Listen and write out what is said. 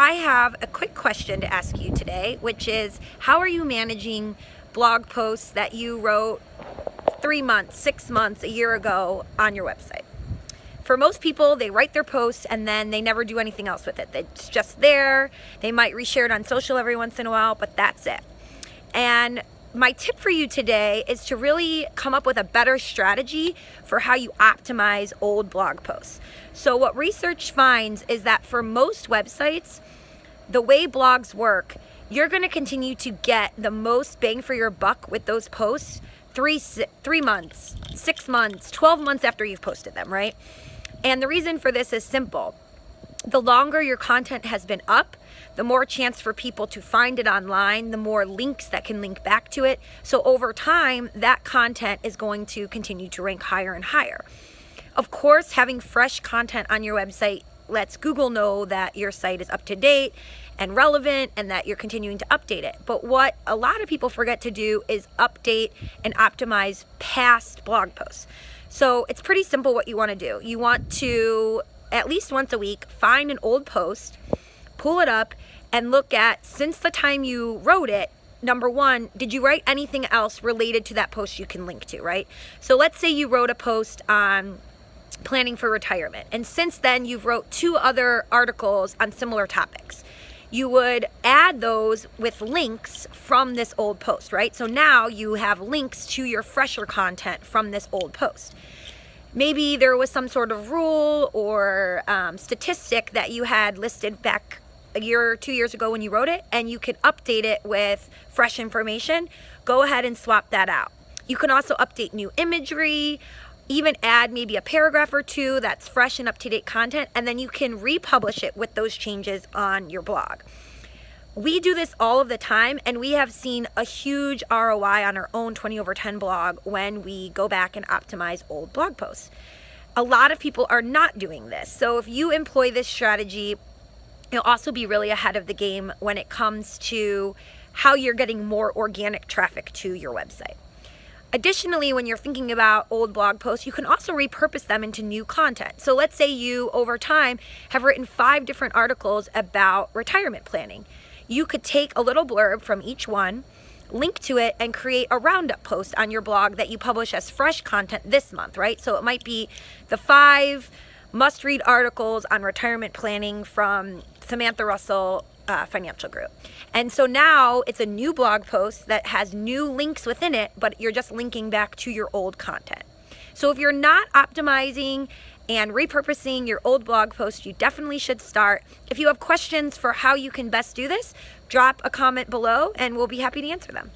I have a quick question to ask you today, which is, how are you managing blog posts that you wrote 3 months, 6 months, a year ago on your website? For most people, they write their posts and then they never do anything else with it. It's just there. They might reshare it on social every once in a while, but that's it. And my tip for you today is to really come up with a better strategy for how you optimize old blog posts. So what research finds is that for most websites, the way blogs work, you're going to continue to get the most bang for your buck with those posts 3 months, 6 months, 12 months after you've posted them, right? And the reason for this is simple. The longer your content has been up, the more chance for people to find it online, the more links that can link back to it. So over time, that content is going to continue to rank higher and higher. Of course, having fresh content on your website lets Google know that your site is up to date and relevant and that you're continuing to update it. But what a lot of people forget to do is update and optimize past blog posts. So it's pretty simple what you want to do. You want to, at least once a week, find an old post, pull it up, and look at, since the time you wrote it, number one, did you write anything else related to that post you can link to, right? So let's say you wrote a post on planning for retirement, and since then you've wrote 2 other articles on similar topics. You would add those with links from this old post, right? So now you have links to your fresher content from this old post. Maybe there was some sort of rule or statistic that you had listed back a year or 2 years ago when you wrote it, and you can update it with fresh information. Go ahead and swap that out. You can also update new imagery, even add maybe a paragraph or 2 that's fresh and up-to-date content, and then you can republish it with those changes on your blog. We do this all of the time, and we have seen a huge ROI on our own 20/10 blog when we go back and optimize old blog posts. A lot of people are not doing this. So if you employ this strategy, you'll also be really ahead of the game when it comes to how you're getting more organic traffic to your website. Additionally, when you're thinking about old blog posts, you can also repurpose them into new content. So let's say you, over time, have written 5 different articles about retirement planning. You could take a little blurb from each one, link to it, and create a roundup post on your blog that you publish as fresh content this month, right? So it might be the 5 must-read articles on retirement planning from Samantha Russell Financial Group. And so now it's a new blog post that has new links within it, but you're just linking back to your old content. So if you're not optimizing and repurposing your old blog post, you definitely should start. If you have questions for how you can best do this, drop a comment below and we'll be happy to answer them.